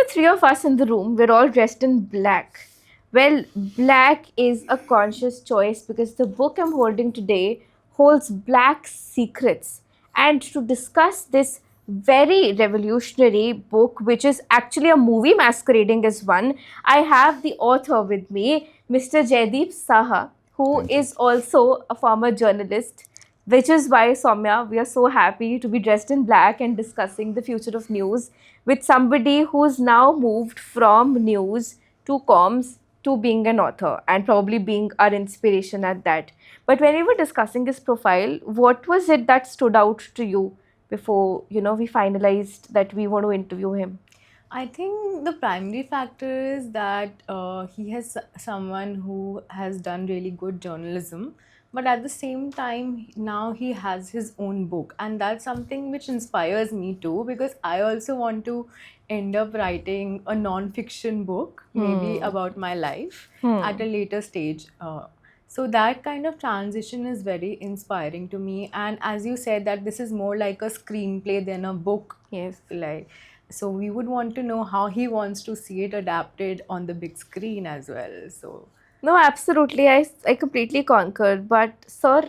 the three of us in the room, we're all dressed in black. Well, black is a conscious choice because the book I'm holding today holds black secrets. And to discuss this very revolutionary book, which is actually a movie masquerading as one, I have the author with me, Mr. Jaydeep Saha, who Thank you. is also a former journalist, which is why, Soumya, we are so happy to be dressed in black and discussing the future of news with somebody who's now moved from news to comms to being an author and probably being our inspiration at that. But when we were discussing his profile, what was it that stood out to you before, we finalized that we want to interview him? I think the primary factor is that he has someone who has done really good journalism, but at the same time, now he has his own book, and that's something which inspires me too because I also want to end up writing a non-fiction book, maybe Hmm. about my life at Hmm. a later stage. So that kind of transition is very inspiring to me, and as you said, that this is more like a screenplay than a book, Yes. like so we would want to know how he wants to see it adapted on the big screen as well. So No, absolutely. I completely concur. But, sir,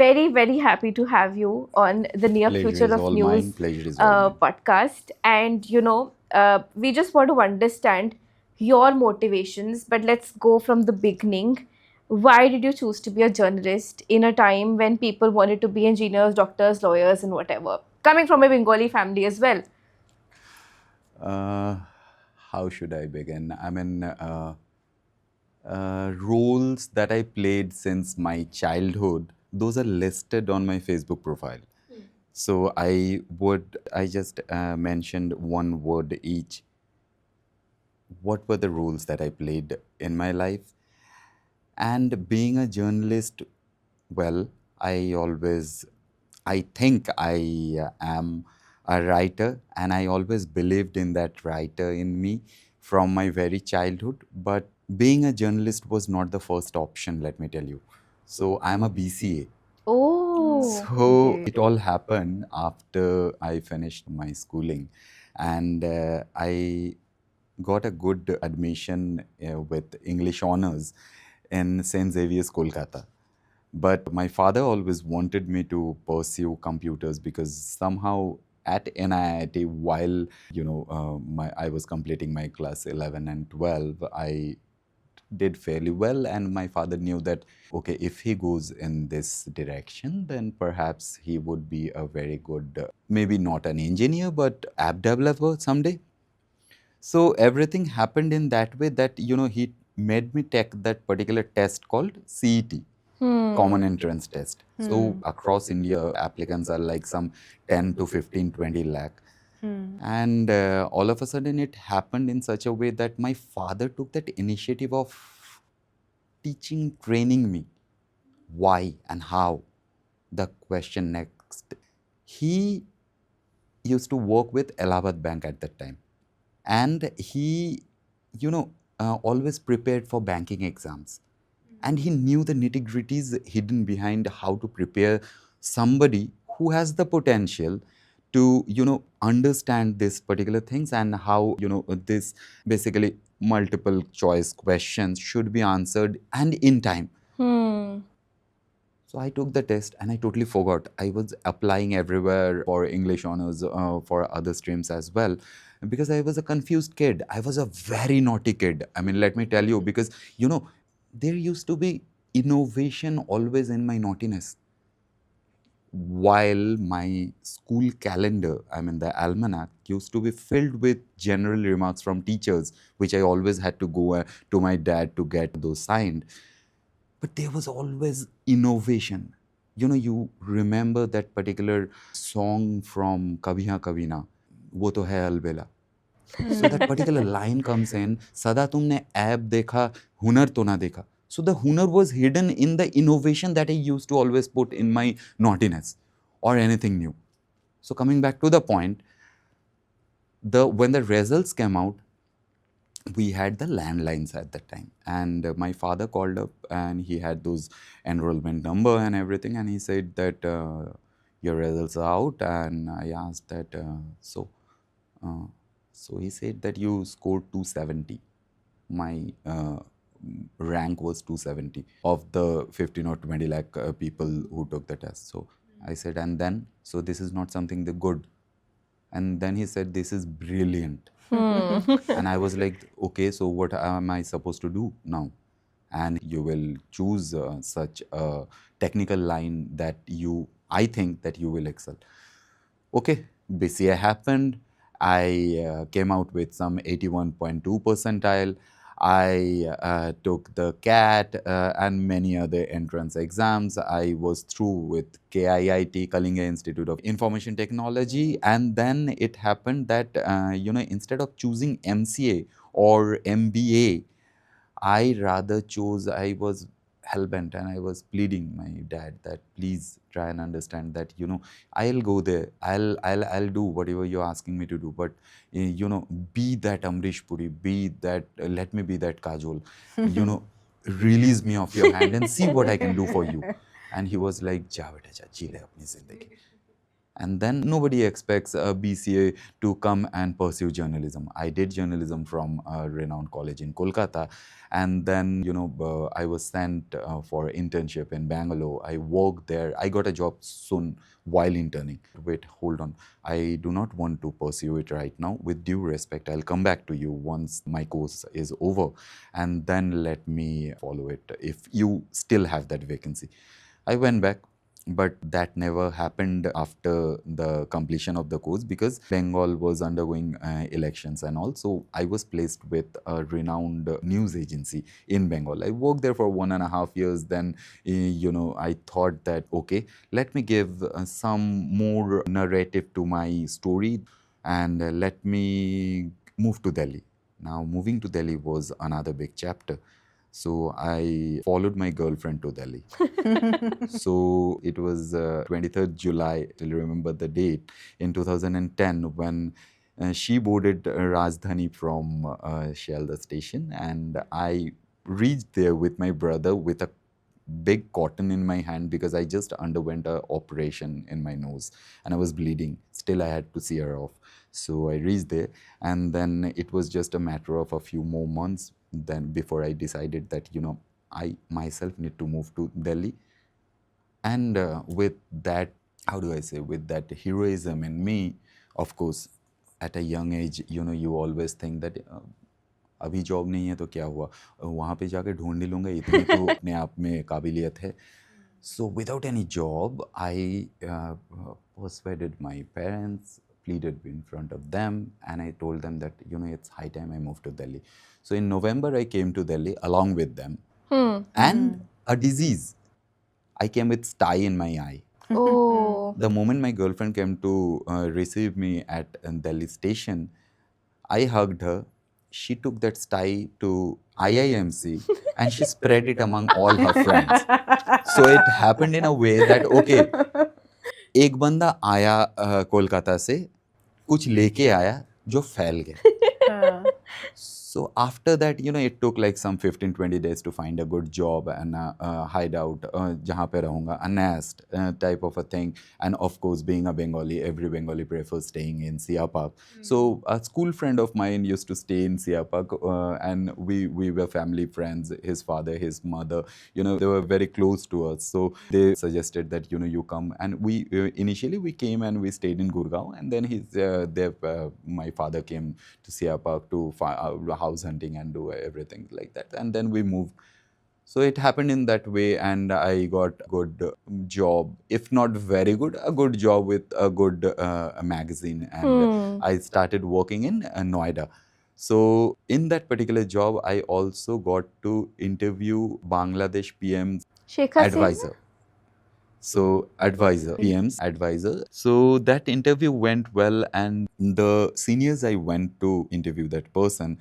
very, very happy to have you on the Near Pleasure Future is of all mine. News Pleasure is all mine. podcast. And, we just want to understand your motivations. But let's go from the beginning. Why did you choose to be a journalist in a time when people wanted to be engineers, doctors, lawyers, and whatever? Coming from a Bengali family as well. Uh, how should I begin? Roles that I played since my childhood, those are listed on my Facebook profile. So I just mentioned one word each. What were the roles that I played in my life? And being a journalist, well, I think I am a writer, and I always believed in that writer in me from my very childhood. But being a journalist was not the first option, let me tell you. So I'm a BCA. Oh, So okay. it all happened after I finished my schooling, and I got a good admission with English honors in St. Xavier's, Kolkata. But my father always wanted me to pursue computers because somehow at NIIT, while I was completing my class 11 and 12, I did fairly well, and my father knew that okay, if he goes in this direction, then perhaps he would be a very good, maybe not an engineer, but app developer someday. So everything happened in that way that he made me take that particular test called CET, hmm. common entrance test. So Hmm. across India, applicants are like some 10 to 15, 20 lakh. Hmm. And all of a sudden, it happened in such a way that my father took that initiative of teaching, training me why and how. The question next. He used to work with Allahabad Bank at that time. And he, always prepared for banking exams. And he knew the nitty gritties hidden behind how to prepare somebody who has the potential to understand these particular things and how this basically multiple choice questions should be answered and in time. Hmm. So I took the test and I totally forgot. I was applying everywhere for English honors, for other streams as well, because I was a confused kid. I was a very naughty kid. I mean, let me tell you, because there used to be innovation always in my naughtiness. While my school calendar, I mean the almanac, used to be filled with general remarks from teachers, which I always had to go to my dad to get those signed. But there was always innovation. You remember that particular song from Kabhi Ha Kabhi Na, वो तो है अलबेला. So that Hmm. particular line comes in, सदा तुमने ऐब देखा, हुनर तो ना देखा. So the hunar was hidden in the innovation that I used to always put in my naughtiness or anything new. So coming back to the point, when the results came out, we had the landlines at that time, and my father called up and he had those enrollment number and everything, and he said that your results are out. And I asked that, so uh, So he said that you scored 270. My rank was 270 of the 15 or 20 lakh people who took the test. So I said, and then, so this is not something the good. And then he said, this is brilliant. And I was like, okay, so what am I supposed to do now? And you will choose such a technical line that I think that you will excel. Okay, BCA happened. I came out with some 81.2 percentile. I took the CAT and many other entrance exams. I was through with KIIT, Kalinga Institute of Information Technology. And then it happened that, instead of choosing MCA or MBA, I rather chose, I was hellbent and I was pleading my dad that please try and understand that, I'll go there. I'll do whatever you're asking me to do. But, be that Amrish Puri, be that, let me be that Kajol, release me off your hand and see what I can do for you. And he was like, ja beta ja, ji le apni zindagi. And then nobody expects a BCA to come and pursue journalism. I did journalism from a renowned college in Kolkata. And then, I was sent for internship in Bangalore. I worked there. I got a job soon while interning. Wait, hold on. I do not want to pursue it right now. With due respect, I'll come back to you once my course is over. And then let me follow it if you still have that vacancy. I went back, but that never happened after the completion of the course because Bengal was undergoing elections and all. So I was placed with a renowned news agency in Bengal. I worked there for 1.5 years. Then, I thought that, okay, let me give some more narrative to my story and let me move to Delhi. Now, moving to Delhi was another big chapter. So I followed my girlfriend to Delhi. So it was 23rd July, till remember the date, in 2010 when she boarded Rajdhani from Shialda station, and I reached there with my brother with a big cotton in my hand because I just underwent a operation in my nose and I was bleeding. Still, I had to see her off. So I reached there, and then it was just a matter of a few more months then before I decided that, I myself need to move to Delhi. And with that, how do I say, with that heroism in me, of course, at a young age, you always think that अभी job नहीं है तो क्या हुआ, वहाँ पे जाके ढूंढ ही लूँगा, इतनी तो अपने आप में काबिलियत है. So without any job, I persuaded my parents, pleaded in front of them, and I told them that, it's high time I moved to Delhi. So in November, I came to Delhi along with them. And a disease. I came with sty in my eye. Oh. The moment my girlfriend came to receive me at Delhi station, I hugged her. She took that sty to IIMC and she spread it among all her friends. So it happened in a way that, okay, एक बंदा आया कोलकाता से, कुछ लेके आया जो फैल गया. So after that, it took like some 15-20 days to find a good job and a hideout, jahan pe rahunga, a nest type of a thing. And of course, being a Bengali, every Bengali prefers staying in Sia Park. So a school friend of mine used to stay in Sia Park, and we were family friends. His father, his mother, they were very close to us. So they suggested that, you come. And we initially we came and we stayed in Gurgaon, and then my father came to Sia Park to house hunting and do everything like that. And then we moved. So it happened in that way, and I got a good job, if not very good, a good job with a good magazine. And I started working in Noida. So in that particular job, I also got to interview Bangladesh PM's Sheikh Hasina? advisor. So advisor, PM's advisor. So that interview went well, and the seniors I went to interview that person,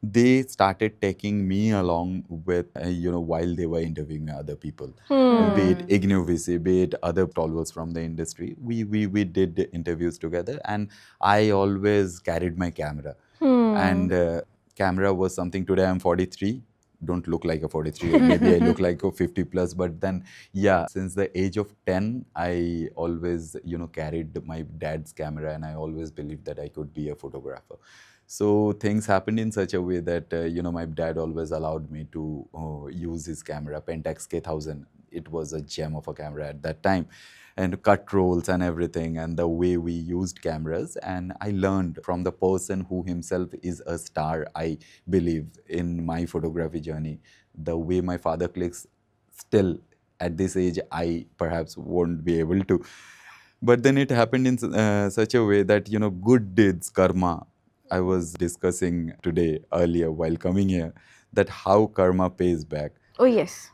they started taking me along with, while they were interviewing other people, be it Ignovisi, be it other stalwarts from the industry. We did interviews together, and I always carried my camera. And camera was something. Today I'm 43. Don't look like a 43. Maybe I look like a 50 plus. But then, yeah, since the age of 10, I always, carried my dad's camera, and I always believed that I could be a photographer. So things happened in such a way that my dad always allowed me to use his camera, Pentax K1000. It was a gem of a camera at that time, and cut rolls and everything, and the way we used cameras. And I learned from the person who himself is a star, I believe, in my photography journey. The way my father clicks, still at this age, I perhaps won't be able to. But then it happened in such a way that, good deeds, karma. I was discussing today earlier while coming here that how karma pays back. Oh, yes.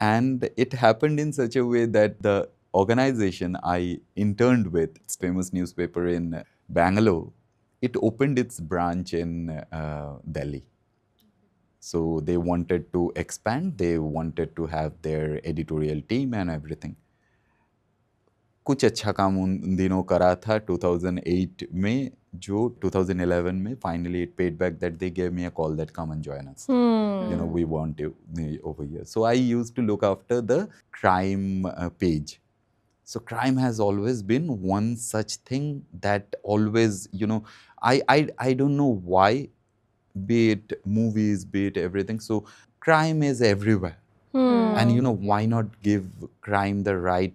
And it happened in such a way that the organization I interned with, its famous newspaper in Bangalore, it opened its branch in Delhi. So they wanted to expand, they wanted to have their editorial team and everything. कुछ अच्छा काम उन दिनों करा था 2008 में, जो 2011 में finally it paid back that they gave me a call that come and join us. We want you over here. So I used to look after the crime page. So crime has always been one such thing that always, I don't know why, be it movies, be it everything. So crime is everywhere. And why not give crime the right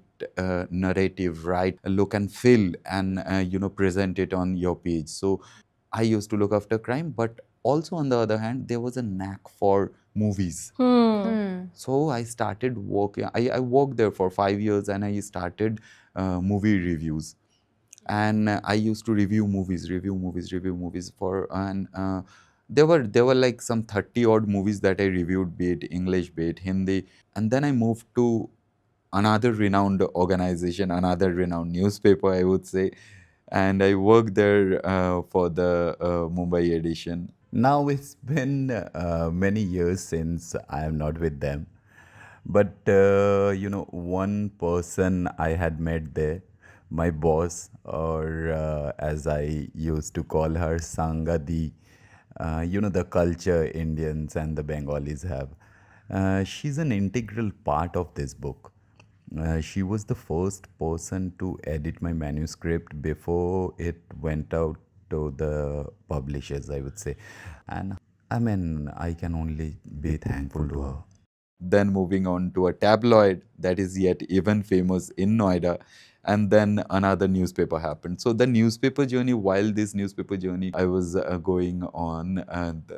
narrative, right look and feel, and present it on your page. So I used to look after crime, but also on the other hand, there was a knack for movies. So I started working. I worked there for 5 years, and I started movie reviews. And I used to review movies for, and there were like some 30 odd movies that I reviewed, be it English, be it Hindi. And then I moved to another renowned organization, another renowned newspaper, I would say. And I worked there for the Mumbai edition. Now it's been many years since I am not with them. But one person I had met there, my boss, or as I used to call her, Sangadi, the culture Indians and the Bengalis have. She's an integral part of this book. She was the first person to edit my manuscript before it went out to the publishers, I would say. And I mean, I can only be thankful to her. Then moving on to a tabloid that is yet even famous in Noida, and then another newspaper happened. So the newspaper journey, while this newspaper journey I was going on,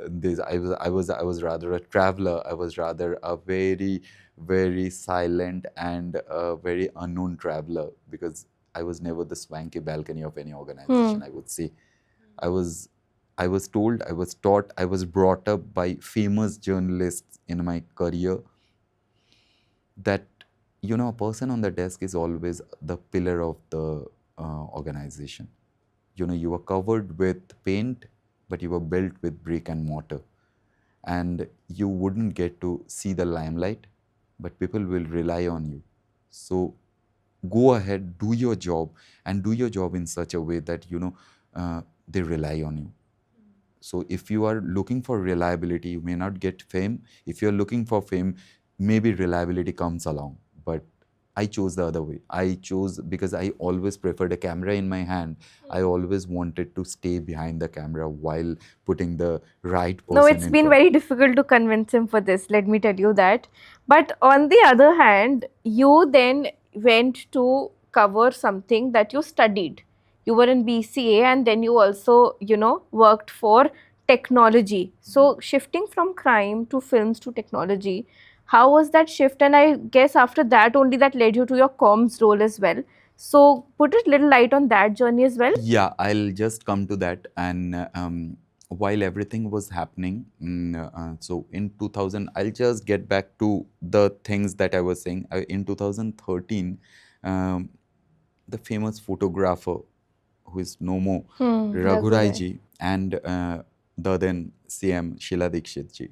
this I was rather a traveler. I was rather a very very silent and a very unknown traveler, because I was never the swanky balcony of any organization, I would say. I was I was told, I was taught, I was brought up by famous journalists in my career that a person on the desk is always the pillar of the organization. You are covered with paint, but you were built with brick and mortar, and you wouldn't get to see the limelight, but people will rely on you. So go ahead, do your job, and do your job in such a way that they rely on you. So if you are looking for reliability, you may not get fame. If you're looking for fame, maybe reliability comes along. But I chose the other way. I chose because I always preferred a camera in my hand. I always wanted to stay behind the camera while putting the right person. No, it's in been front. very difficult to convince him for this, let me tell you that. But on the other hand, you then went to cover something that you studied. You were in BCA, and then you also, worked for technology. So, shifting from crime to films to technology, how was that shift? And I guess after that, only that led you to your comms role as well. So, put a little light on that journey as well. Yeah, I'll just come to that. And while everything was happening, so in 2000, I'll just get back to the things that I was saying. In 2013, um, the famous photographer who is no more, Raghurai ji, and the then CM Sheila Dikshit ji,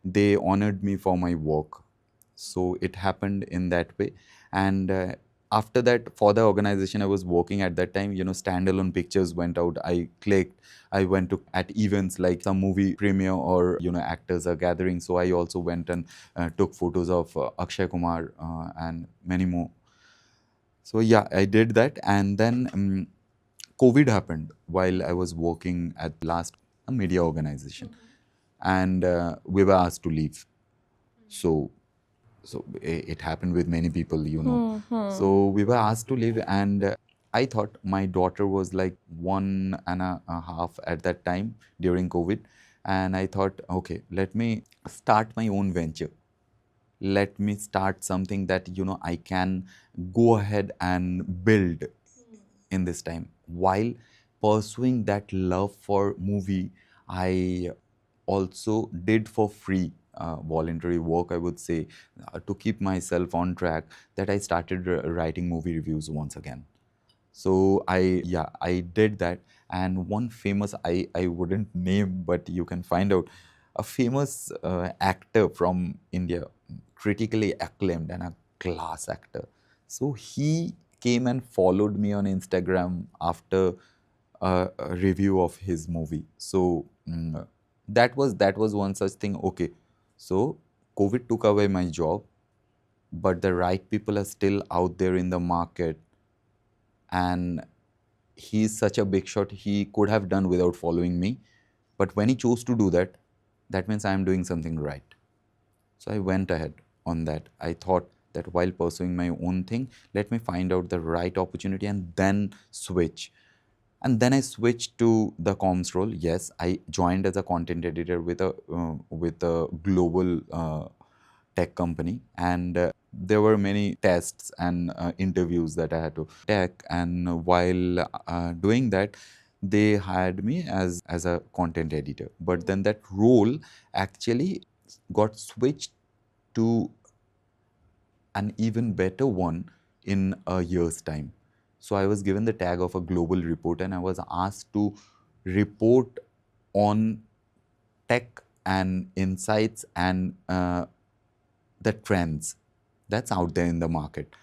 they honored me for my work. So it happened in that way. And after that, for the organization I was working at that time, standalone pictures went out. I clicked. I went to at events like some movie premiere, or actors are gathering. So I also went and took photos of Akshay Kumar and many more. So yeah, I did that. And then COVID happened while I was working at last. a media organization, and we were asked to leave. So, it happened with many people, you know. So we were asked to leave, and I thought my daughter was like 1.5 at that time during COVID, and I thought, okay, let me start my own venture. Let me start something that I can go ahead and build in this time. While pursuing that love for movie, I also did for free voluntary work, I would say, to keep myself on track, that I started writing movie reviews once again. So I did that. And one famous, I wouldn't name, but you can find out, a famous actor from India, critically acclaimed and a class actor. So he came and followed me on Instagram after a review of his movie. So that was one such thing. Okay, so COVID took away my job, but the right people are still out there in the market, and he's such a big shot. He could have done without following me, but when he chose to do that, that means I am doing something right. So I went ahead on that. I thought that while pursuing my own thing, let me find out the right opportunity and then switch. And then I switched to the comms role. Yes, I joined as a content editor with a global tech company, and there were many tests and interviews that I had to take. And while doing that, they hired me as a content editor. But then that role actually got switched to an even better one in a year's time. So I was given the tag of a global reporter, and I was asked to report on tech and insights and the trends that's out there in the market.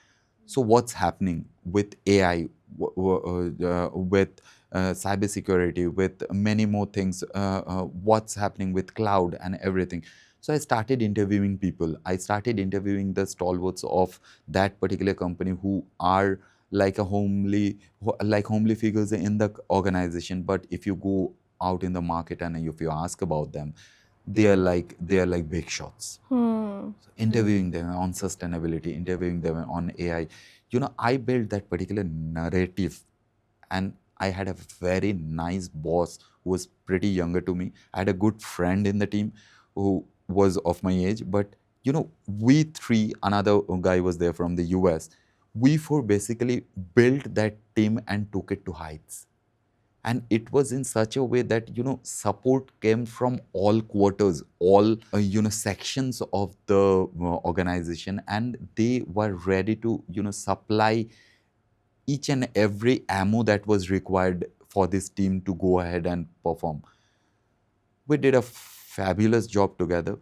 So what's happening with AI, with cybersecurity, with many more things, what's happening with cloud and everything. So I started interviewing people. I started interviewing the stalwarts of that particular company, who are like homely figures in the organization. But if you go out in the market and if you ask about them, they are like big shots. Interviewing them on sustainability, interviewing them on AI. I built that particular narrative, and I had a very nice boss who was pretty younger to me. I had a good friend in the team who was of my age, but we three, another guy was there from the US. We four basically built that team and took it to heights. And it was in such a way that support came from all quarters, all sections of the organization, and they were ready to supply each and every ammo that was required for this team to go ahead and perform. We did a fabulous job together.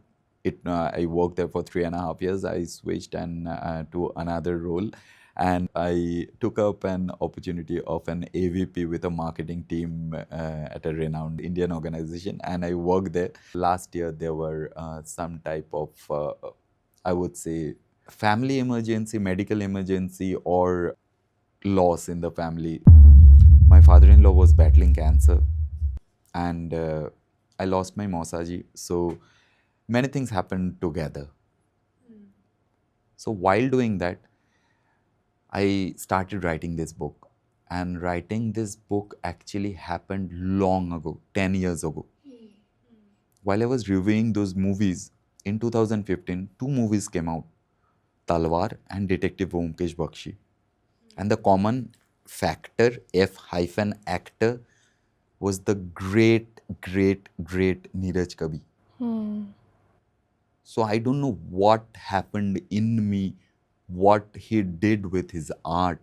I worked there for 3.5 years. I switched and to another role, and I took up an opportunity of an AVP with a marketing team at a renowned Indian organization, and I worked there. Last year, there were some type of, I would say, family emergency, medical emergency, or loss in the family. My father-in-law was battling cancer, and I lost my Mausaji. So many things happened together. So while doing that, I started writing this book. And writing this book actually happened long ago, 10 years ago. While I was reviewing those movies in 2015, two movies came out, Talwar and Detective Omkesh Bakshi. And the common factor, F-actor, was the great, great, great Neeraj Kabi. So I don't know what happened in me, what he did with his art,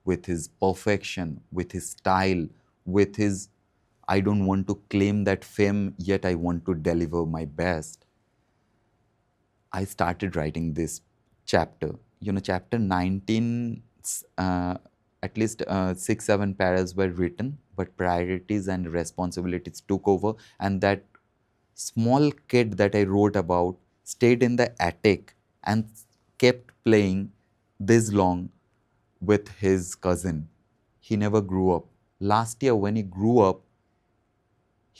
with his perfection, with his style, with his, I don't want to claim that fame, yet I want to deliver my best. I started writing this chapter. Chapter 19, at least 6, 7 paras were written, but priorities and responsibilities took over. And that small kid that I wrote about stayed in the attic and kept playing this long with his cousin. He never grew up. Last year, when he grew up,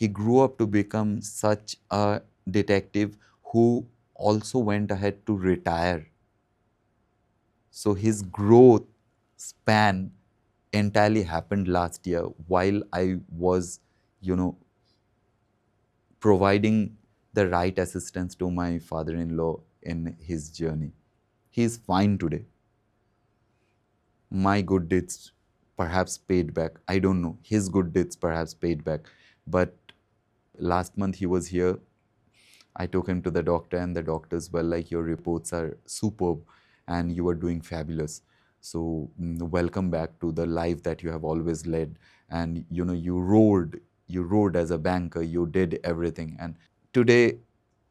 he grew up to become such a detective who also went ahead to retire. So his growth span entirely happened last year while I was, you know, providing the right assistance to my father-in-law in his journey. He is fine today. My good deeds perhaps paid back. I don't know. His good deeds perhaps paid back. But last month he was here. I took him to the doctor, and the doctors were like, your reports are superb and you are doing fabulous. So welcome back to the life that you have always led. And you know, you roared as a banker, you did everything. And today,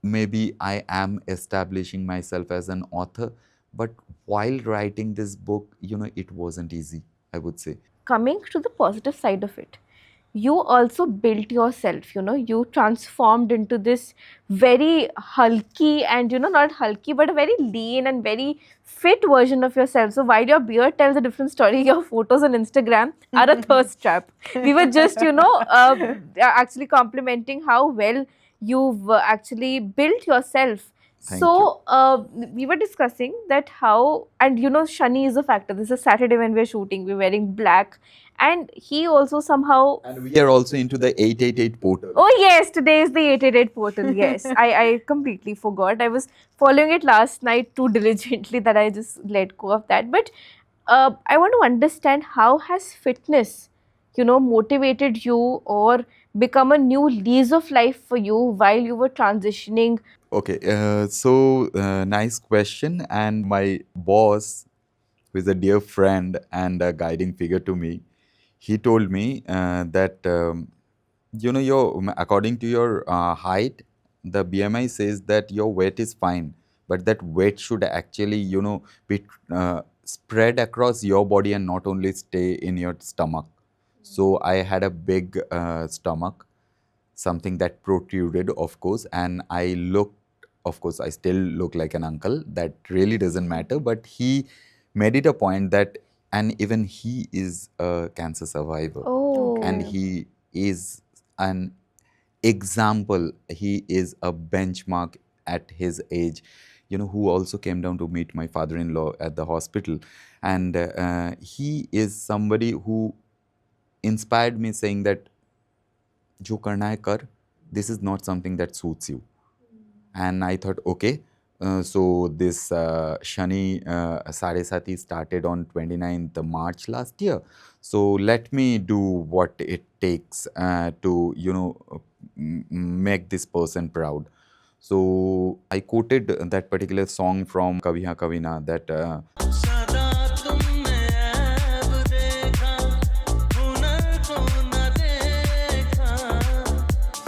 maybe I am establishing myself as an author, but while writing this book, you know, it wasn't easy, I would say. Coming to the positive side of it, you also built yourself, you transformed into this very hulky and, not hulky, but a very lean and very fit version of yourself. So while your beard tells a different story, your photos on Instagram are a thirst trap. We were just, actually complimenting how well you've actually built yourself. Thank you. So we were discussing that how, and Shani is a factor. This is Saturday when we're shooting, we're wearing black, and he also somehow. And we are also into the 888 portal. Oh yes, today is the 888 portal. Yes, I completely forgot. I was following it last night too diligently that I just let go of that. But I want to understand, how has fitness, motivated you or become a new lease of life for you while you were transitioning. Okay, so nice question. And my boss, who is a dear friend and a guiding figure to me, he told me that you know, according to your height, the BMI says that your weight is fine, but that weight should actually, you know, be spread across your body and not only stay in your stomach. So I had a big stomach, something that protruded, of course, and I looked, of course, I still look like an uncle. That really doesn't matter, but he made it a point that, and even he is a cancer survivor. Oh. And he is an example, he is a benchmark at his age, you know, who also came down to meet my father-in-law at the hospital. And he is somebody who inspired me, saying that jo karna hai kar, this is not something that suits you. And I thought, okay, so this Shani Sarasati started on 29th March last year. So let me do what it takes to, you know, make this person proud. So I quoted that particular song from Kabhi Ha Kabhi Na, that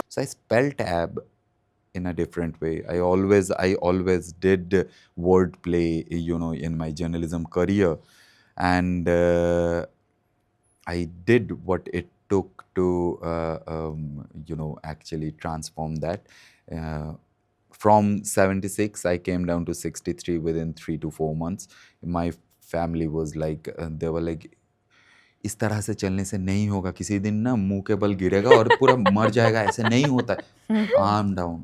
so I spelled ab in a different way. I always did wordplay, you know, in my journalism career, and I did what it took to, you know, actually transform that. From 76, I came down to 63 within 3 to 4 months. My family was like, they were like, इस तरह से चलने से नहीं होगा, किसी दिन ना मुंह के बल गिरेगा और पूरा मर जाएगा, ऐसे नहीं होता है. Calm down.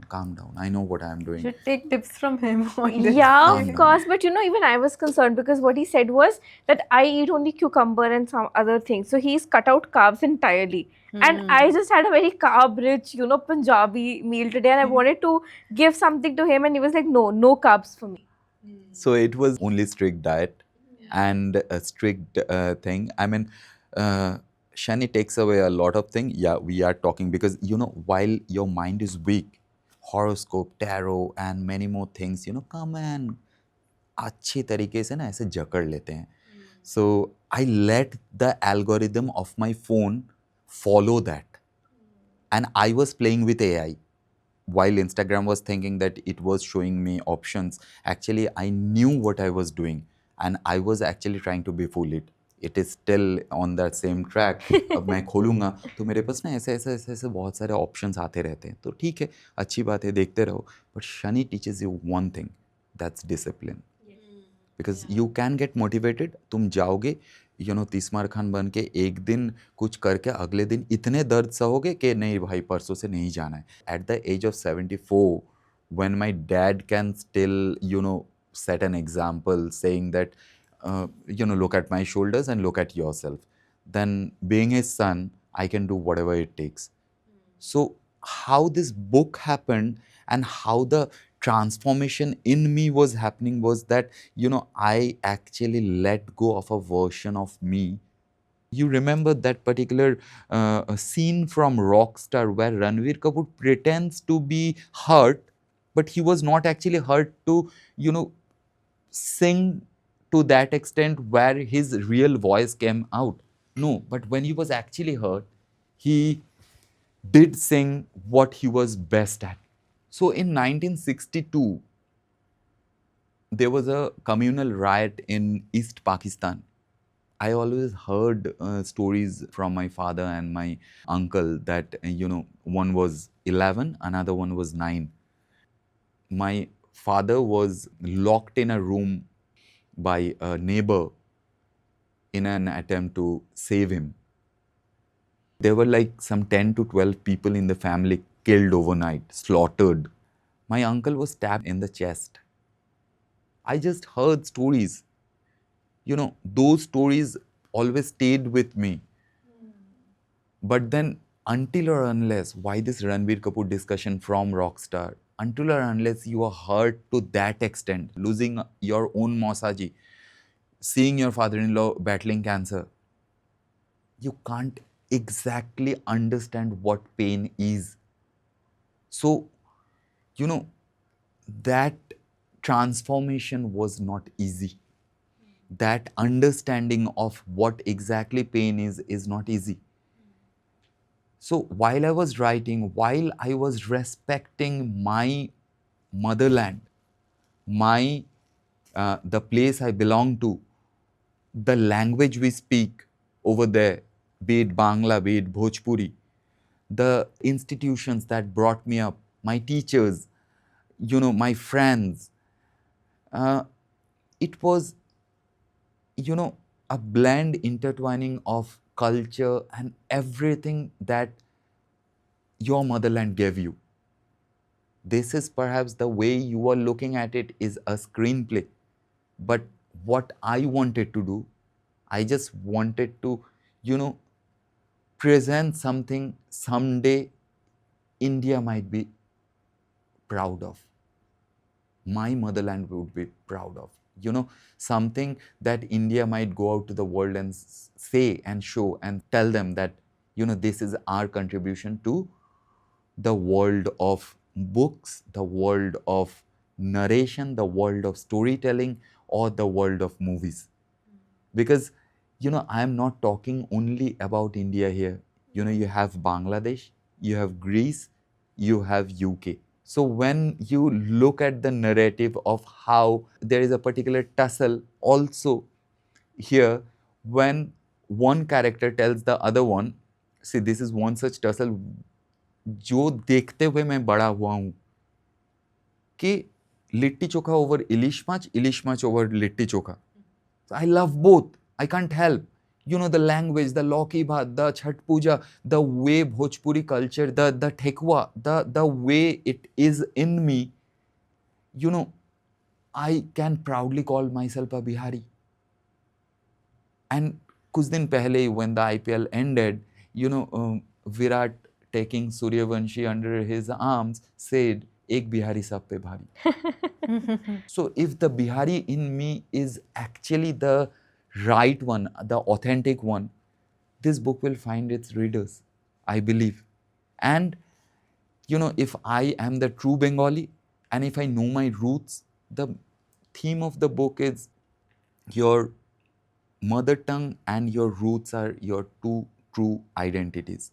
I know what I am doing. Should take tips from him on this. Yeah, of course. But even I was concerned because what he said was that I eat only cucumber and some other things. So he's cut out carbs entirely. And I just had a very carb-rich, Punjabi meal today, and I wanted to give something to him, and he was like, no carbs for me. So it was only strict diet and a strict thing. I mean, Shani takes away a lot of things. Yeah, we are talking because, you know, while your mind is weak, horoscope, tarot, and many more things, you know, come and अच्छी तरीके से ना ऐसे जकड़ लेते हैं. So I let the algorithm of my phone follow that. And I was playing with AI. While Instagram was thinking that it was showing me options, actually I knew what I was doing and I was actually trying to befool it. It is still on that same track. अब मैं खोलूँगा तो मेरे पास ना ऐसे बहुत सारे options आते रहते हैं. तो ठीक है, अच्छी बात है, देखते रहो. But Shani teaches you one thing, that's discipline. Because you can get motivated, तुम जाओगे, तीसमार खान बन के एक दिन कुछ करके अगले दिन इतने दर्द सहोगे कि नहीं भाई परसों से नहीं जाना है. At the age of 74, when my dad can still, set an example saying that, look at my shoulders and look at yourself, then being his son, I can do whatever it takes. So, how this book happened and how the transformation in me was happening was that, I actually let go of a version of me. You remember that particular scene from Rockstar where Ranveer Kapoor pretends to be hurt, but he was not actually hurt to, sing to that extent where his real voice came out. No, but when he was actually hurt, he did sing what he was best at. So in 1962, there was a communal riot in East Pakistan. I always heard stories from my father and my uncle that, one was 11, another one was 9. My father was locked in a room by a neighbor in an attempt to save him. There were like some 10 to 12 people in the family killed overnight, slaughtered. My uncle was stabbed in the chest. I just heard stories. Those stories always stayed with me. But then, until or unless, why this Ranveer Kapoor discussion from Rockstar? Until or unless you are hurt to that extent, losing your own Mausaji, seeing your father in law battling cancer, you can't exactly understand what pain is. So, you know, that transformation was not easy. That understanding of what exactly pain is not easy. So while I was writing, while I was respecting my motherland, my the place I belong to, the language we speak over there, be it Bangla, be it Bhojpuri, the institutions that brought me up, my teachers, my friends, uh, it was, a blend intertwining of culture and everything that your motherland gave you. This is perhaps the way you are looking at it is a screenplay. But what I wanted to do, I just wanted to, you know, present something someday India might be proud of. My motherland would be proud of. Something that India might go out to the world and say and show and tell them that, this is our contribution to the world of books, the world of narration, the world of storytelling, or the world of movies. Because, I am not talking only about India here. You have Bangladesh, you have Greece, you have UK. So when you look at the narrative of how there is a particular tussle also here, when one character tells the other one, see, this is one such tussle जो देखते हुए मैं बड़ा हुआ हूँ कि litti chokha over ilish माच over litti chokha. I love both. I can't help. The language, the Lauki Bhat, the Chhat Puja, the way Bhojpuri culture, the Thekwa, the way it is in me, I can proudly call myself a Bihari. And kuch din pehle, when the IPL ended, Virat taking Suryavanshi under his arms said, "Ek Bihari sab pe bhari." So if the Bihari in me is actually the right one, the authentic one, this book will find its readers, I believe. And if I am the true Bengali and if I know my roots, the theme of the book is your mother tongue and your roots are your two true identities.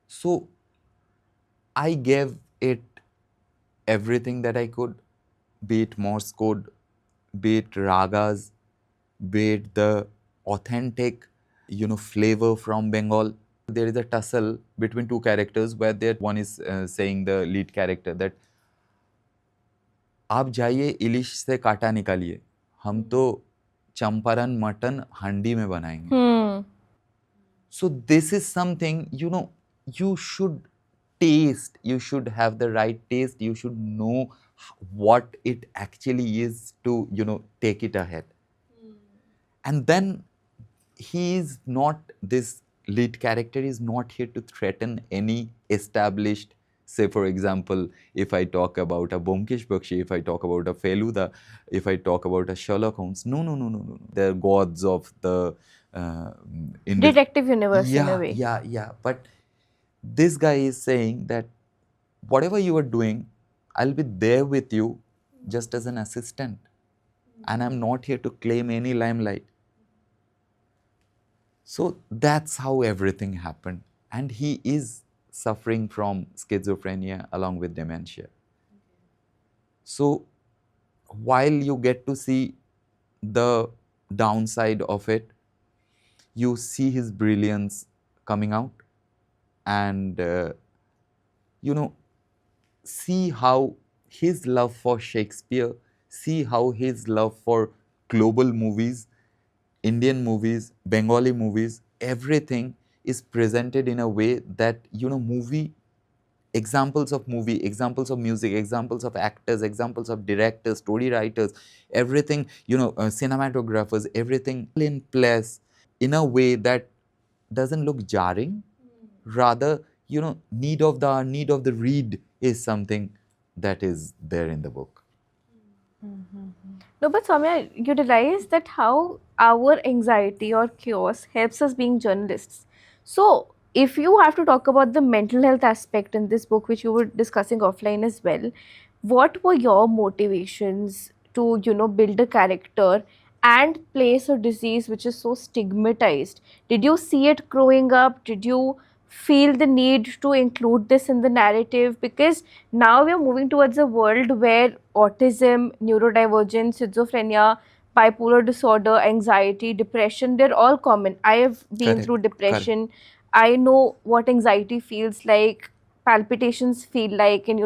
So I gave it everything that I could, be it Morse code, be it ragas, be it the authentic, flavor from Bengal. There is a tussle between two characters where one is saying, the lead character, that आप जाइए इलिश से कांटा निकालिए, हम तो Champaran mutton हंडी में बनाएंगे. Hmm. So this is something, you should taste, you should have the right taste, you should know what it actually is to, take it ahead. And then he is not, this lead character is not here to threaten any established, say for example, if I talk about a Bomkesh Bakshi, if I talk about a Feluda, if I talk about a Sherlock Holmes, no, no, no, no, no, no. They're gods of the Detective universe in a yeah, way. yeah, yeah. But this guy is saying that whatever you are doing, I'll be there with you just as an assistant, and I'm not here to claim any limelight. So that's how everything happened. And he is suffering from schizophrenia along with dementia. So while you get to see the downside of it, you see his brilliance coming out, and see how his love for Shakespeare, see how his love for global movies, Indian movies, Bengali movies, everything is presented in a way that, examples of movie, examples of music, examples of actors, examples of directors, story writers, everything, cinematographers, everything in place in a way that doesn't look jarring. Rather, need of the read is something that is there in the book. No, but Soumya, you realize that how our anxiety or chaos helps us being journalists. So, if you have to talk about the mental health aspect in this book, which you were discussing offline as well, what were your motivations to, build a character and place a disease which is so stigmatized? Did you see it growing up? Did you feel the need to include this in the narrative? Because now we are moving towards a world where autism, neurodivergence, schizophrenia, bipolar disorder, anxiety, depression, they're all common. I have been Correct. through Correct. depression. I know what anxiety feels like, palpitations feel like, and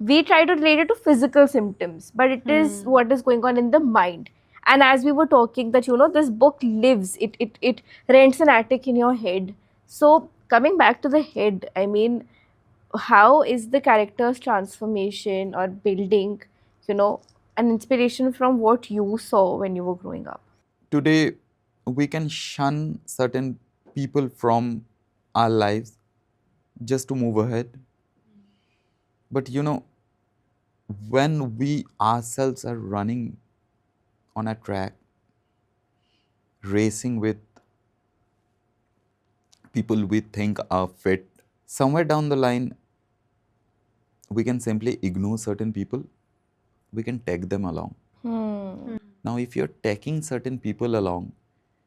we try to relate it to physical symptoms, but it is what is going on in the mind. And as we were talking, that this book lives, it rents an attic in your head. So coming back to the head, I mean, how is the character's transformation or building, you know, an inspiration from what you saw when you were growing up? Today, we can shun certain people from our lives just to move ahead. But when we ourselves are running on a track, racing with people we think are fit, somewhere down the line, we can simply ignore certain people, we can tag them along. Hmm. Now, if you're taking certain people along,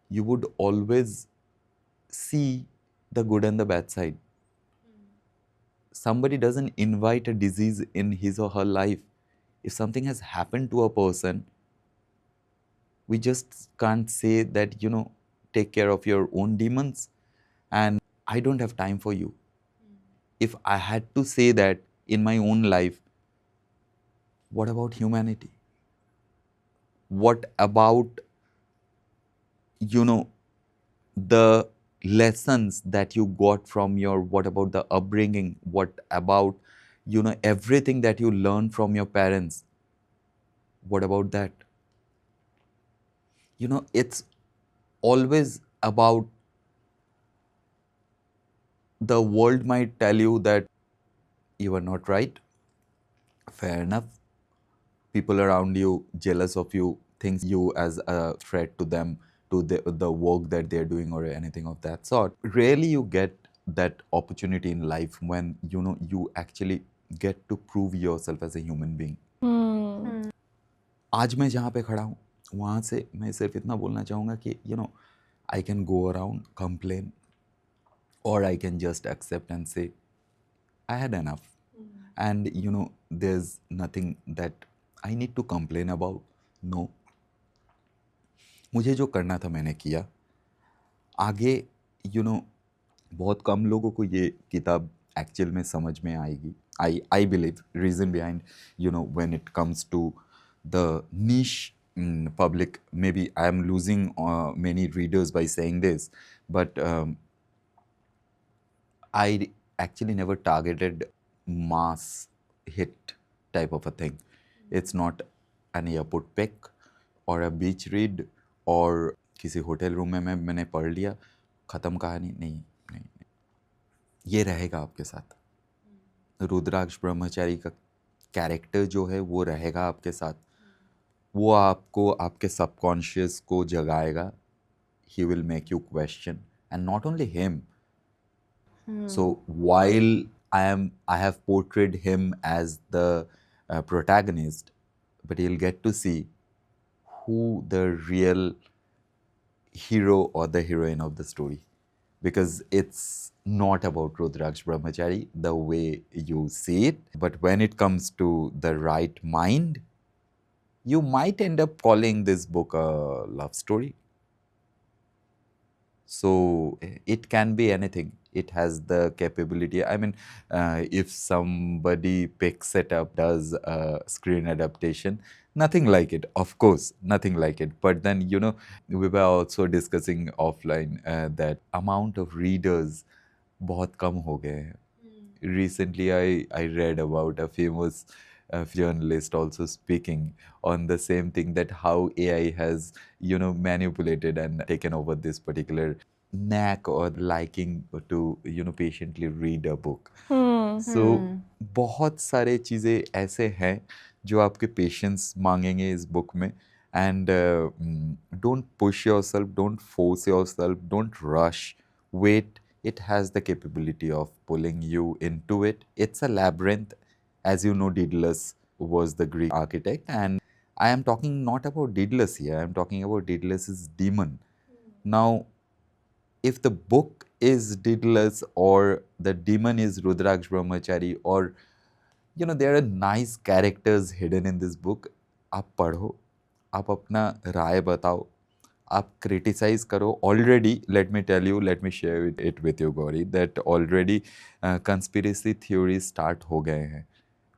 you would always see the good and the bad side. Somebody doesn't invite a disease in his or her life. If something has happened to a person, we just can't say that, take care of your own demons and I don't have time for you. If I had to say that in my own life, what about humanity? What about, the lessons that you got from your, what about the upbringing? What about, everything that you learned from your parents? What about that? It's always about, the world might tell you that you are not right. Fair enough. People around you jealous of you, thinks you as a threat to them, to the work that they're doing or anything of that sort. Rarely you get that opportunity in life when you actually get to prove yourself as a human being. Hmm. आज मैं जहाँ पे खड़ा हूँ, वहाँ से मैं सिर्फ इतना बोलना चाहूँगा कि I can go around, complain, or I can just accept and say, I had enough. And there's nothing that I need to complain about. No. मुझे जो करना था मैंने किया. आगे बहुत कम लोगों को ये किताब एक्चुअल में समझ में आएगी. I believe reason behind, when it comes to the niche public. Maybe I am losing many readers by saying this, but I actually never targeted mass hit type of a thing. It's not an airport pick or a beach read or किसी hotel room में मैंने पढ़ लिया, ख़त्म कहानी नहीं, नहीं। ये रहेगा आपके साथ। रुद्राक्ष ब्रह्मचारी का कैरेक्टर जो है वो रहेगा आपके साथ। वो आपको आपके सबकॉन्शियस को जगाएगा। He will make you question, and not only him. So while I have portrayed him as the protagonist, but you'll get to see who the real hero or the heroine of the story, because it's not about Rudraksh Brahmachari the way you see it, but when it comes to the right mind, you might end up calling this book a love story. So it can be anything. It has the capability. I mean, if somebody picks it up, does a screen adaptation, nothing like it, of course, nothing like it. But then, we were also discussing offline that amount of readers बहुत कम हो गए हैं. Recently, I read about a famous journalist also speaking on the same thing, that how AI has, manipulated and taken over this particular knack or liking to, patiently read a book. So बहुत सारे चीज़ें ऐसे हैं जो आपके patience मांगेंगे इस book में. And don't push yourself, don't force yourself, don't rush, wait. It has the capability of pulling you into it. It's a labyrinth. As you know, Daedalus was the Greek architect, and I am talking not about Daedalus here, I am talking about Daedalus's demon. Now, if the book is Daedalus or the demon is Rudraksh Brahmachari, or there are nice characters hidden in this book, आप पढ़ो, आप अपना राय बताओ, आप criticize करो. Already let me tell you, let me share it with you Gauri, that already conspiracy theory start हो गए हैं.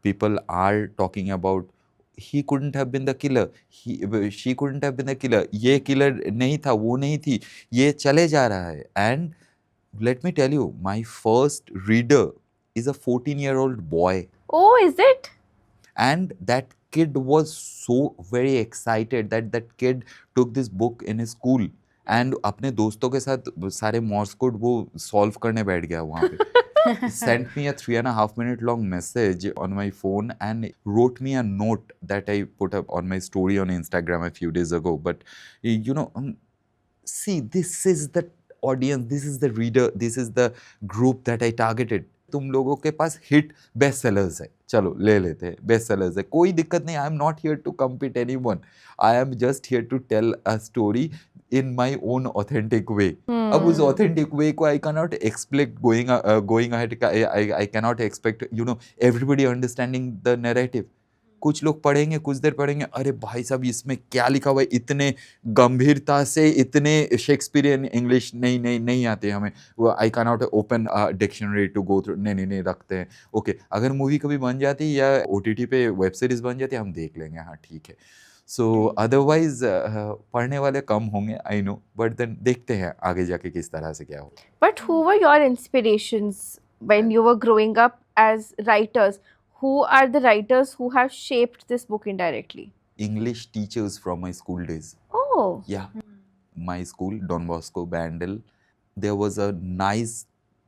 People are talking about he couldn't have been the killer, she couldn't have been the killer, ये killer नहीं था, वो नहीं थी, ये चले जा रहा है. And let me tell you, my first reader is a 14-year-old boy. Oh, is it? And that kid was so very excited that that kid took this book in his school and अपने दोस्तों के साथ सारे Moore's code वो solve करने बैठ गया वहाँ पे. Sent me a 3.5 minute long message on my phone and wrote me a note that I put up on my story on Instagram a few days ago. But see, this is the audience, this is the reader, this is the group that I targeted. तुम लोगों के पास hit best sellers है, चलो ले लेते हैं, best sellers है, कोई दिक्कत नहीं. I am not here to compete anyone, I am just here to tell a story in my own authentic way. अब उस authentic way को I cannot expect going ahead. I cannot expect everybody understanding the narrative. कुछ लोग पढ़ेंगे, कुछ देर पढ़ेंगे, अरे भाई साहब इसमें क्या लिखा हुआ है, इतने गंभीरता से, इतने शेक्सपियरियन इंग्लिश नहीं आते हमें, वो I can not open dictionary to go through. नहीं रखते हैं. ओके, अगर मूवी कभी बन जाती या OTT पे वेब सीरीज बन जाती हम देख लेंगे, हाँ ठीक है. सो अदरवाइज पढ़ने वाले कम होंगे, आई नो, बट देन देखते हैं आगे जाके किस तरह से क्या हो. But who were your inspirations when you were growing up as writers? Who are the writers who have shaped this book indirectly? English teachers from my school days. Oh. Yeah. My school, Don Bosco, Bandel. There was a nice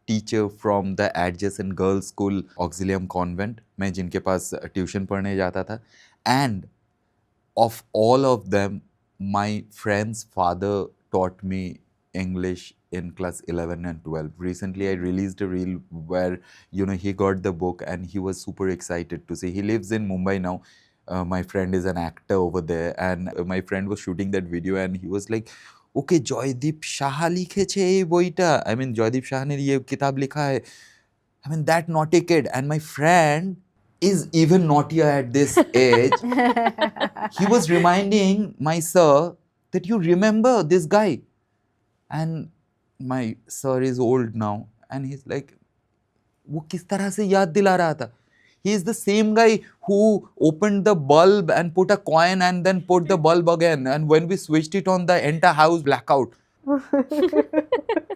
teacher from the adjacent girls' school, Auxilium Convent, मैं जिनके पास tuition पढ़ने जाता था. And of all of them, my friend's father taught me English in class 11 and 12. Recently, I released a reel where, he got the book and he was super excited to see. He lives in Mumbai now. My friend is an actor over there, and my friend was shooting that video and he was like, okay, Jaydeep Saha লিখেছে এই বইটা. I mean, Jaydeep Saha ने ये किताब लिखा है. I mean, that naughty kid. And my friend is even naughtier at this age. He was reminding my sir that you remember this guy. And my sir is old now. And he's like, वो किस तरह से याद दिला रहा था. He is the same guy who opened the bulb and put a coin and then put the bulb again. And when we switched it on, the entire house blackout.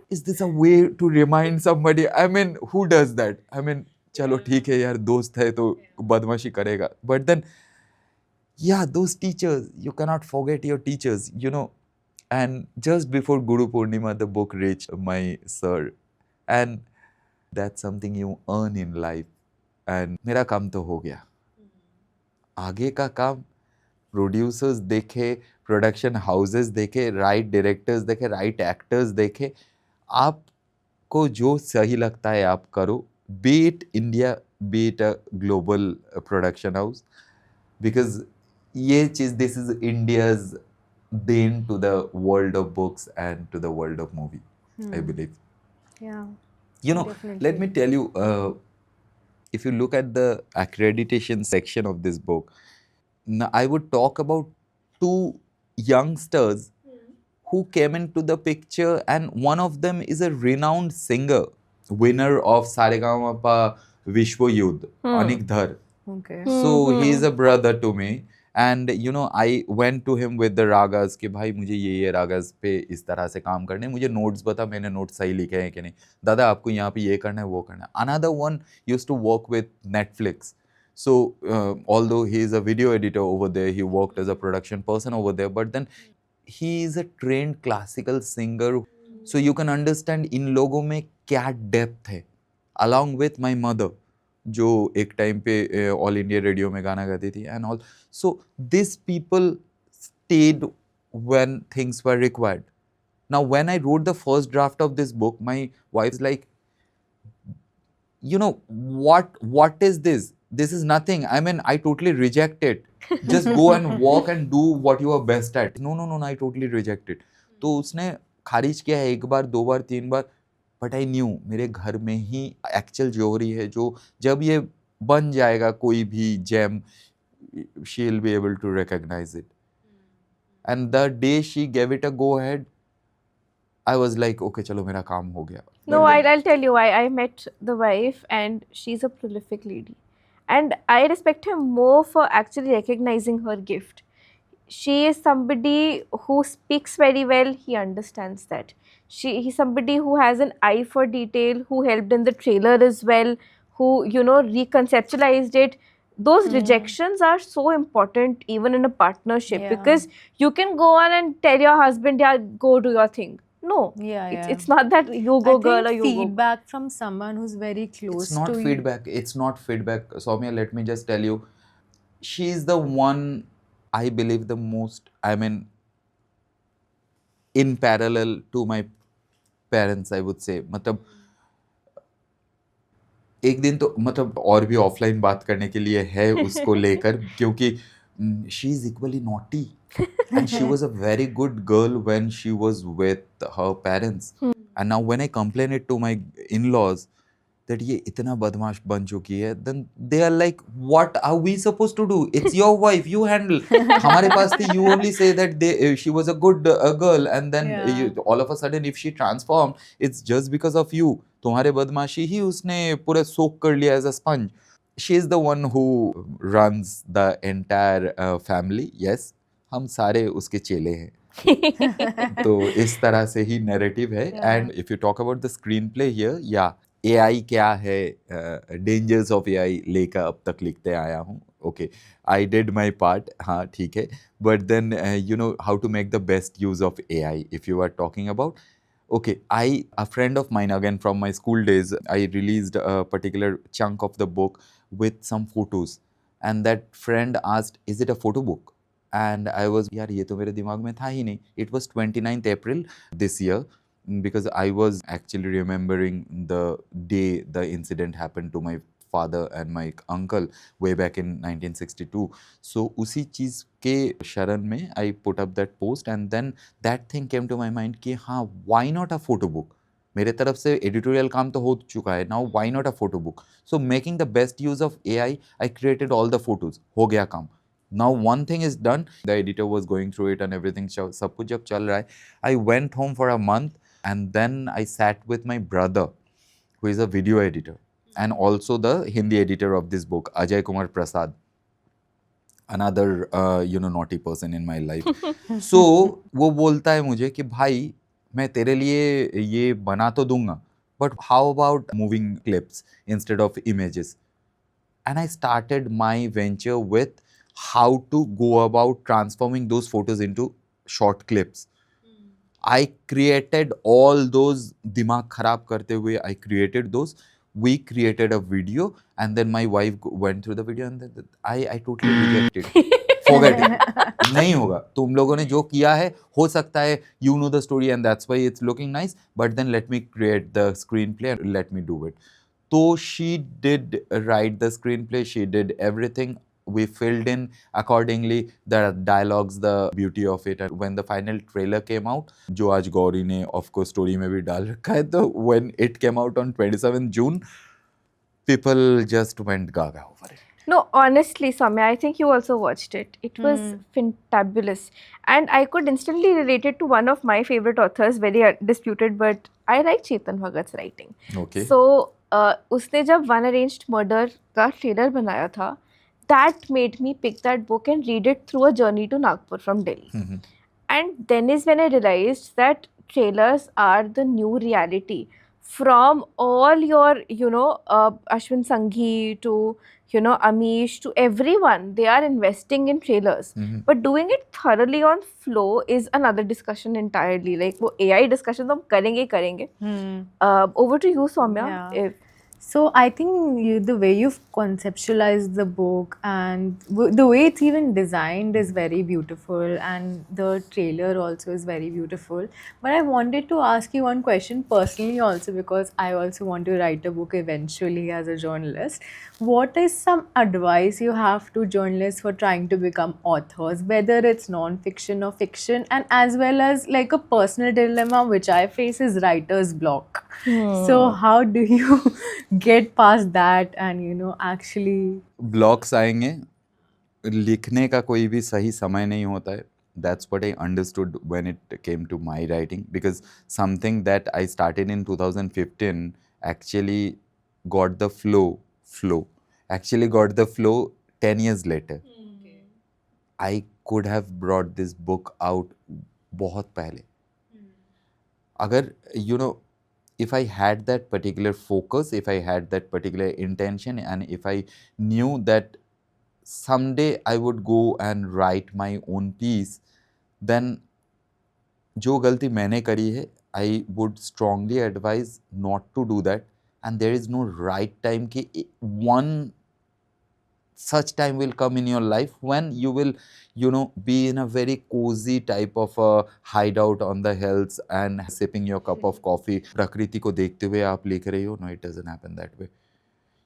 Is this a way to remind somebody? I mean, who does that? I mean, चलो ठीक है यार, दोस्त है तो बदमाशी करेगा. But then, yeah, those teachers, you cannot forget your teachers, you know. And just before Guru Purnima, the book reached my sir. And that's something you earn in life. And मेरा काम तो हो गया. आगे का काम प्रोड्यूसर्स देखे, production houses देखे, राइट डायरेक्टर्स देखे, राइट एक्टर्स देखे. आपको जो सही लगता है आप करो. Be it India, be it a global production house. Because ये चीज, this is India's देन to the world of books and to the world of movie, I believe. Yeah. You know, Definitely. let me tell you, if you look at the accreditation section of this book, now I would talk about two youngsters who came into the picture, and one of them is a renowned singer, winner of Saregama Vishwa Yudh, Anik Dhar. Okay. So he is a brother to me. And you know, I went to him with the ragas कि भाई मुझे ये ragas पे इस तरह से काम करने हैं, मुझे नोट्स बता, मैंने नोट्स सही लिखे हैं कि नहीं, दादा आपको यहाँ पे ये करना है, वो करना है. Another one used to work with Netflix. So although he is a video editor over there, he worked as a production person over there, but then he is a trained classical singer. So you can understand इन लोगों में क्या depth है. Along with my mother, जो एक time पे all India radio में गाना गाती थी and all. So this people stayed when things were required. Now when I wrote the first draft of this book, my wife is like, you know, what is this? This is nothing. I mean, I totally reject it. Just go and walk and do what you are best at. No, no, no, no, I totally reject it. तो उसने खारिज किया है एक बार, दो बार, तीन बार. But I knew मेरे घर में ही एक्चुअल जोहरी है, जो जब ये बन जाएगा कोई भी gem, she will be able to recognize it. And the day she gave it a go ahead, I was like okay चलो मेरा काम हो गया. No, I'll tell you why. I met the wife and she's a prolific lady. And I respect her more for actually recognizing her gift. She is somebody who speaks very well. He understands that. He's somebody who has an eye for detail, who helped in the trailer as well, who, you know, reconceptualized it. Those rejections are so important even in a partnership, Yeah. because you can go on and tell your husband, yeah, go do your thing. No, Yeah, it's not that you go I girl think or you go. feedback from someone who's very close It's not to feedback. It's not feedback. Soumya, let me just tell you, she is the one, I believe, the most, I mean, in parallel to my parents, I would say. मतलब एक दिन तो मतलब और भी offline बात करने के लिए है उसको लेकर, क्योंकि she is equally naughty. And she was a very good girl when she was with her parents. And now when I complain it to my in-laws that ये इतना बदमाश बन चुकी है, then they are like, what are we supposed to do? It's your wife, you handle. हमारे पास थी, you only say that she was a good girl, and then Yeah. all of a sudden if she transformed, it's just because of you. तुम्हारे बदमाशी ही उसने पूरा सोख कर लिया as a sponge. She is the one who runs the entire family. Yes, हम सारे उसके चेले हैं. तो इस तरह से ही नैरेटिव है. And if you talk about the screen play here, या एआई क्या है, डेंजर्स ऑफ एआई लेकर अब तक लिखते आया हूँ. Okay, I did my part, हाँ ठीक है. But then you know how to make the best use of AI if you are talking about. Okay, a friend of mine, again from my school days, I released a particular chunk of the book with some photos. And that friend asked, is it a photo book? And I was, यार ये तो मेरे दिमाग में था ही नहीं. It was 29th April this year, because I was actually remembering the day the incident happened to my father and my uncle way back in 1962. So उसी चीज़ के शरण में I put up that post, and then that thing came to my mind कि हाँ, why not a photo book? मेरे तरफ से editorial काम तो हो चुका है. Now why not a photo book? So making the best use of AI, I created all the photos. हो गया काम. Now one thing is done. The editor was going through it and everything. सब कुछ जब चल रहा है, I went home for a month, and then I sat with my brother, who is a video editor. and also the Hindi editor of this book, Ajay Kumar Prasad, another naughty person in my life. So वो बोलता है मुझे कि भाई मैं तेरे लिए ये बना तो दूंगा, but how about moving clips instead of images? And I started my venture with how to go about transforming those photos into short clips. I created all those, दिमाग खराब करते हुए I created those. We created a video and then my wife went through the video and then I totally rejected. Forget it. नहीं होगा. तुम लोगों ने जो किया है, हो सकता है you know the story and that's why it's looking nice, but then let me create the screenplay and let me do it. So she did write the screenplay, she did everything. We filled in accordingly the dialogues, the beauty of it. And when the final trailer came out, जो आज गौरी ने of course story में भी डाल रखा है, तो when it came out on 27th June, people just went gaga over it. No, honestly, Samya, I think you also watched it. It was fantabulous. And I could instantly relate it to one of my favorite authors, very disputed, but I like Chetan Bhagat's writing. Okay. So, उसने जब One Arranged Murder का trailer बनाया था, that made me pick that book and read it through a journey to Nagpur from Delhi. And then is when I realized that trailers are the new reality. From all your, Ashwin Sanghi to, Amish to everyone, they are investing in trailers. But doing it thoroughly on flow is another discussion entirely. Like, वो AI discussion तो हम करेंगे ही करेंगे. Over to you, Soumya. Yeah. So I think the way you've conceptualized the book and the way it's even designed is very beautiful, and the trailer also is very beautiful. But I wanted to ask you one question personally also, because I also want to write a book eventually as a journalist. What is some advice you have to journalists for trying to become authors, whether it's non-fiction or fiction, and as well as like a personal dilemma which I face is writer's block. So how do you get past that and actually blocks आएंगे, लिखने का कोई भी सही समय नहीं होता है. That's what I understood when it came to my writing, because something that I started in 2015 actually got the actually got the flow 10 years later. I could have brought this book out बहुत पहले. अगर if I had that particular focus, if I had that particular intention, and if I knew that someday I would go and write my own piece, then जो गलती मैंने करी है, I would strongly advise not to do that. And there is no right time कि one such time will come in your life when you will be in a very cozy type of a hideout on the hills and sipping your cup of coffee, प्रकृति को देखते हुए आप लिख रहे हो. No, it doesn't happen that way.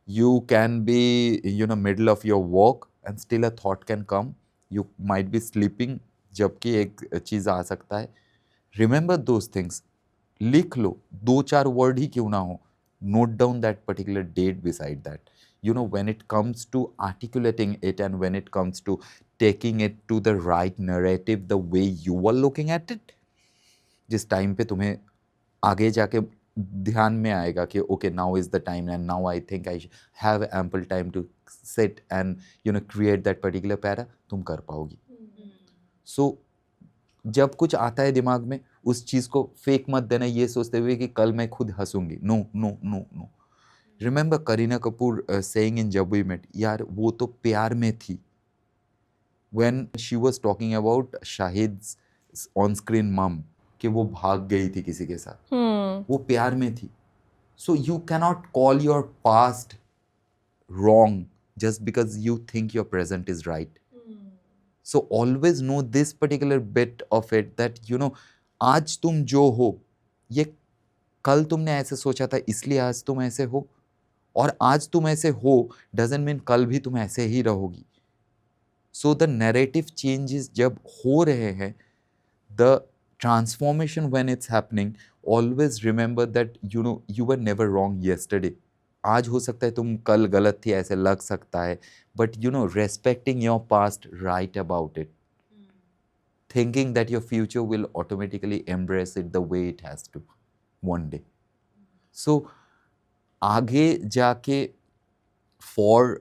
You can be middle of your walk and still a thought can come. You might be sleeping, जबकि एक चीज़ आ सकता है. Remember those things. लिख लो, 2-4 word ही क्यों ना हो. Note down that particular date beside that. When it comes to articulating it and when it comes to taking it to the right narrative, the way you are looking at it, जिस time पे तुम्हें आगे जाके ध्यान में आएगा कि okay, now is the time and now I think I have ample time to sit and create that particular para, तुम कर पाओगी. So जब कुछ आता है दिमाग में, उस चीज़ को फेक मत देना ये सोचते हुए कि कल मैं खुद हंसूंगी. No no no no. Remember Kareena Kapoor saying in Jab We Met, यार वो तो प्यार में थी. When she was talking about शाहिद's on screen mom, कि वो भाग गई थी किसी के साथ, वो प्यार में थी. So you cannot call your past wrong just because you think your present is right. So always know this particular bit of it that आज तुम जो हो, ये कल तुमने ऐसे सोचा था इसलिए आज तुम ऐसे हो, और आज तुम ऐसे हो doesn't mean कल भी तुम ऐसे ही रहोगी. So the narrative changes जब हो रहे हैं, the transformation when it's happening, always remember that you were never wrong yesterday. आज हो सकता है तुम कल गलत थी ऐसे लग सकता है, but respecting your past, write about it, thinking that your future will automatically embrace it the way it has to one day. So आगे जाके for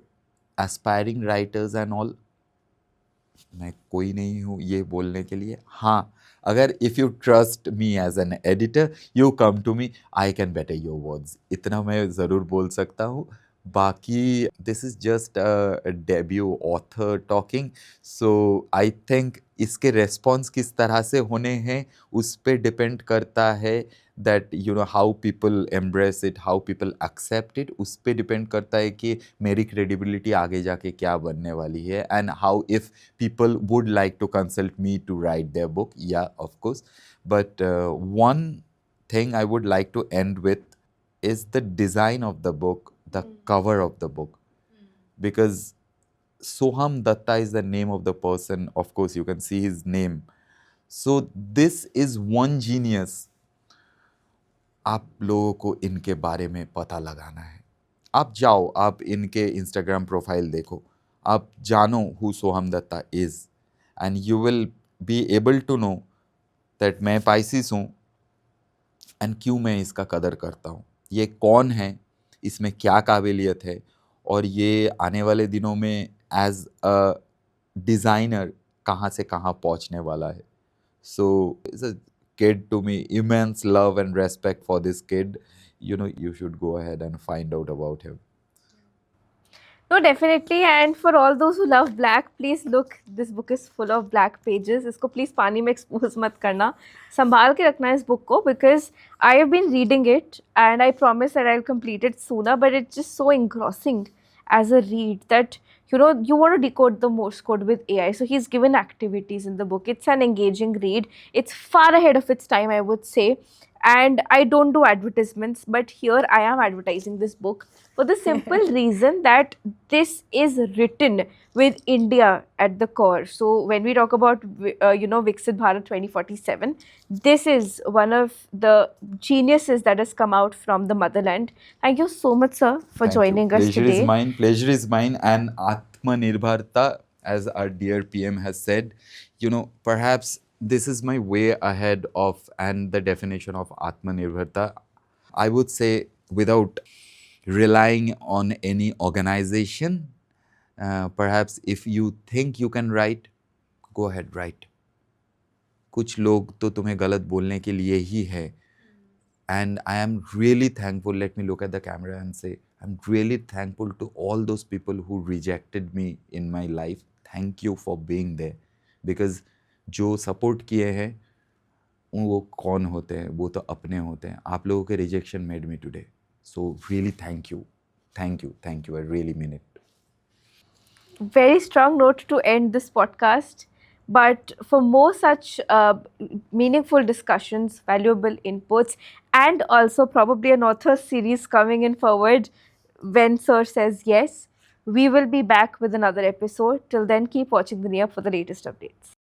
aspiring writers and all, मैं कोई नहीं हूँ ये बोलने के लिए। हाँ, अगर if you trust me as an editor, you come to me, I can better your words, इतना मैं ज़रूर बोल सकता हूँ। बाकी this is just a debut author talking, so I think इसके रेस्पॉन्स किस तरह से होने हैं उस पे डिपेंड करता है, that you know how people embrace it, how people accept it, उस पे डिपेंड करता है कि मेरी क्रेडिबिलिटी आगे जाके क्या बनने वाली है, and how if people would like to consult me to write their book. Yeah, of course. But one thing I would like to end with is the design of the book, the cover of the book. Because Soham Datta is the name of the person. Of course, you can see his name. So this is one genius. आप लोगों को इनके बारे में पता लगाना है। आप जाओ, आप इनके इंस्टाग्राम प्रोफाइल देखो, आप जानो who Soham Dutta is, and you will be able to know that मैं पाइसिस हूँ एंड क्यों मैं इसका कदर करता हूँ, ये कौन है, इसमें क्या काबिलियत है, और ये आने वाले दिनों में एज अ डिज़ाइनर कहाँ से कहाँ पहुँचने वाला है। So it's a kid to me, immense love and respect for this kid. You know, you should go ahead and find out about him. No, definitely. And for all those who love black, please look. This book is full of black pages. इसको please पानी में expose मत करना. संभाल के रखना इस book को, because I have been reading it and I promise that I'll complete it sooner. But it's just so engrossing as a read that you want to decode the Morse code with AI. So he's given activities in the book. It's an engaging read. It's far ahead of its time, I would say. And I don't do advertisements, but here I am advertising this book for the simple reason that this is written with India at the core. So when we talk about Viksit Bharat 2047, this is one of the geniuses that has come out from the motherland. Thank you so much, sir, for Thank you. joining us Pleasure is today. mine. Pleasure is mine. And Atmanirbharta, as our dear PM has said, you know, perhaps this is my way ahead of and the definition of Atmanirbharta. I would say without relying on any organization, perhaps if you think you can write, go ahead, write. कुछ लोग तो तुम्हें गलत बोलने के लिए ही है, and I am really thankful, let me look at the camera and say, I'm really thankful to all those people who rejected me in my life. Thank you for being there, because जो support किए हैं वो कौन होते हैं, वो तो अपने होते हैं। आप लोगों के rejection made me today, so really thank you, thank you, thank you, I really mean it. Very strong note to end this podcast. But for more such meaningful discussions, valuable inputs, and also probably an author series coming in forward when Sir says yes, we will be back with another episode. Till then, keep watching the Nia for the latest updates.